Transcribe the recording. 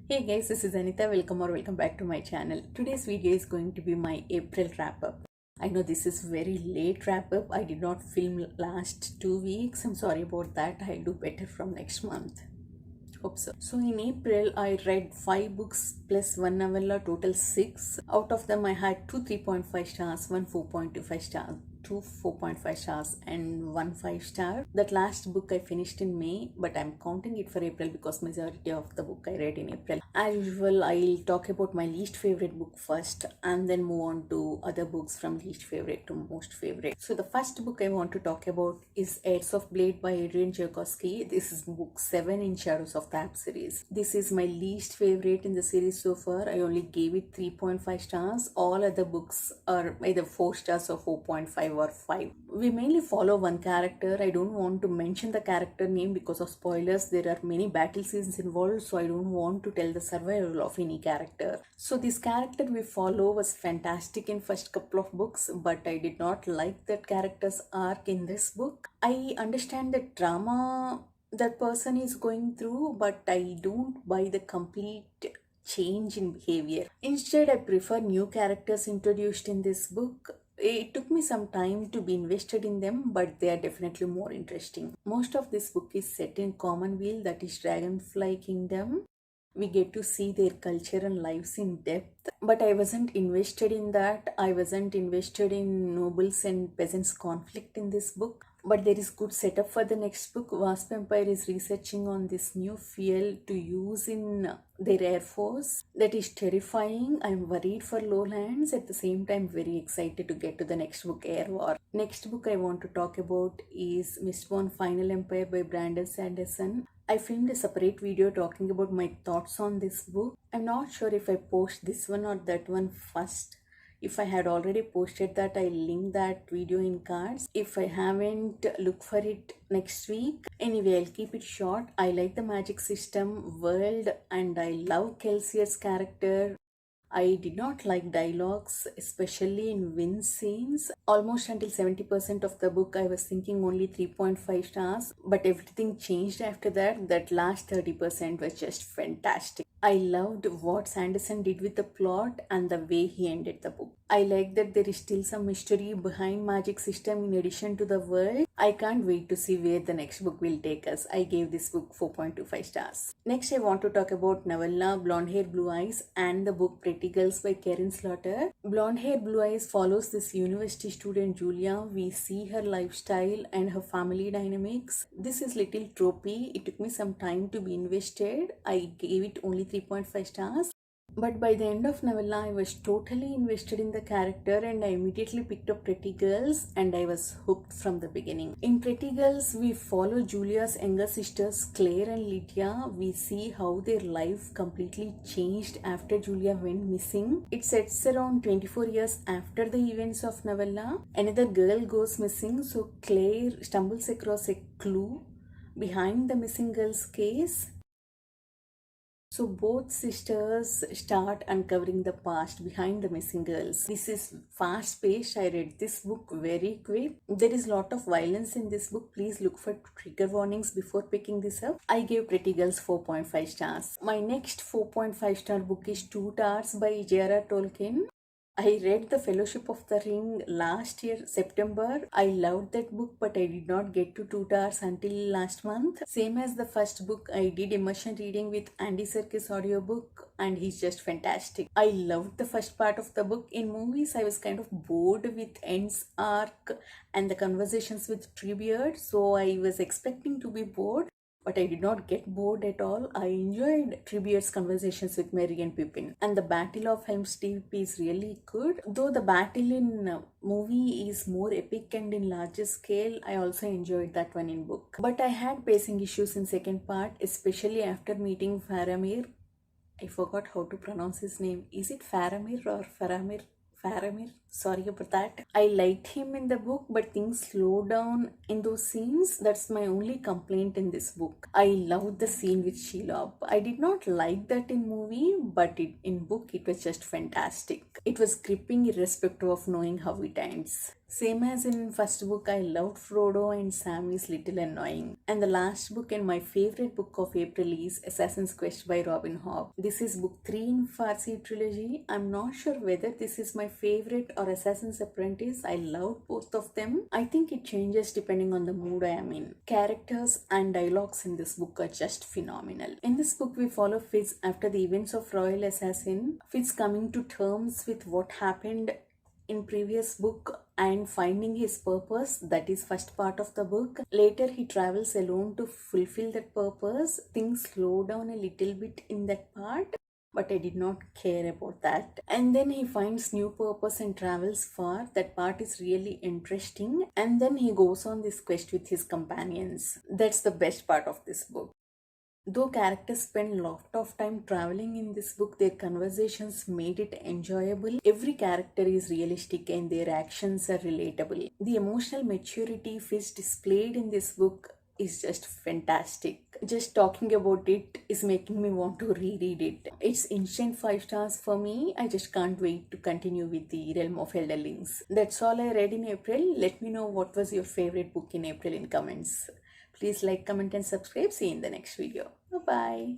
Hey guys, this is Anita. Welcome back to my channel. Today's video is going to be my April wrap up. I know this is very late wrap up. I did not film last 2 weeks. I'm sorry about that. I'll do better from next month. Hope so. So in April, I read 5 books plus 1 novella, total 6. Out of them, I had 2 3.5 stars, 1 4.25 stars, 2 4.5 stars, and 1 5-star. That last book I finished in May, but I'm counting it for April because majority of the book I read in April. As usual, I'll talk about my least favorite book first and then move on to other books from least favorite to most favorite. So the first book I want to talk about is Airsoft Blade by Adrian Tchaikovsky. This is book 7 in Shadows of the App series. This is my least favorite in the series so far. I only gave it 3.5 stars. All other books are either 4 stars or 4.5 or 5. We mainly follow one character. I don't want to mention the character name because of spoilers. There are many battle scenes involved, so I don't want to tell the survival of any character. So this character we follow was fantastic in first couple of books, but I did not like that character's arc in this book. I understand the drama that person is going through, but I don't buy the complete change in behavior. Instead, I prefer new characters introduced in this book. It took me some time to be invested in them, but they are definitely more interesting. Most of this book is set in Commonweal, that is Dragonfly Kingdom. We get to see their culture and lives in depth, but I wasn't invested in that. I wasn't invested in nobles and peasants conflict in this book. But there is good setup for the next book. Wasp Empire is researching on this new fuel to use in their air force. That is terrifying. I'm worried for Lowlands. At the same time, very excited to get to the next book, Air War. Next book I want to talk about is Mistborn Final Empire by Brandon Sanderson. I filmed a separate video talking about my thoughts on this book. I'm not sure if I post this one or that one first. If I had already posted that, I'll link that video in cards. If I haven't, look for it next week. Anyway, I'll keep it short. I like the magic system, world, and I love Kelsier's character. I did not like dialogues, especially in win scenes. Almost until 70% of the book, I was thinking only 3.5 stars, but everything changed after that. That last 30% was just fantastic. I loved what Sanderson did with the plot and the way he ended the book. I like that there is still some mystery behind magic system in addition to the world. I can't wait to see where the next book will take us. I gave this book 4.25 stars. Next, I want to talk about novella Blonde Hair Blue Eyes and the book Pretty Girls by Karen Slaughter. Blonde Hair Blue Eyes follows this university student Julia. We see her lifestyle and her family dynamics. This is little tropey. It took me some time to be invested. I gave it only 3.5 stars. But by the end of novella, I was totally invested in the character and I immediately picked up Pretty Girls and I was hooked from the beginning. In Pretty Girls, we follow Julia's younger sisters Claire and Lydia. We see how their life completely changed after Julia went missing. It sets around 24 years after the events of novella. Another girl goes missing, so Claire stumbles across a clue behind the missing girl's case. So both sisters start uncovering the past behind the missing girls. This is fast paced. I read this book very quick. There is a lot of violence in this book. Please look for trigger warnings before picking this up. I gave Pretty Girls 4.5 stars. My next 4.5 star book is Two Towers by J.R.R. Tolkien. I read The Fellowship of the Ring last year, September. I loved that book, but I did not get to 2 Towers until last month. Same as the first book, I did immersion reading with Andy Serkis audiobook and he's just fantastic. I loved the first part of the book. In movies, I was kind of bored with End's arc and the conversations with Treebeard, so I was expecting to be bored. But I did not get bored at all. I enjoyed Treebeard's conversations with Merry and Pippin. And the Battle of Helm's Deep is really good. Though the battle in movie is more epic and in larger scale, I also enjoyed that one in book. But I had pacing issues in second part, especially after meeting Faramir. I forgot how to pronounce his name. Is it Faramir or Faramir? Faramir, sorry about that. I liked him in the book, but things slow down in those scenes. That's my only complaint in this book. I loved the scene with Shelob. I did not like that in movie, but in book it was just fantastic. It was gripping irrespective of knowing how it ends. Same as in first book, I loved Frodo and Sam is little annoying. And the last book and my favorite book of April is Assassin's Quest by Robin Hobb. This is book 3 in Farsi trilogy. I'm not sure whether this is my favorite or Assassin's Apprentice. I loved both of them. I think it changes depending on the mood I am in. Characters and dialogues in this book are just phenomenal. In this book, we follow Fitz after the events of Royal Assassin. Fitz coming to terms with what happened in previous book and finding his purpose. That is first part of the book. Later he travels alone to fulfill that purpose. Things slow down a little bit in that part, but I did not care about that. And then he finds new purpose and travels far. That part is really interesting. And then he goes on this quest with his companions. That's the best part of this book. Though characters spend lot of time traveling in this book, their conversations made it enjoyable. Every character is realistic and their actions are relatable. The emotional maturity Fish displayed in this book is just fantastic. Just talking about it is making me want to reread it. It's instant 5 stars for me. I just can't wait to continue with the Realm of Elderlings. That's all I read in April. Let me know what was your favorite book in April in comments. Please like, comment and subscribe. See you in the next video. Bye-bye.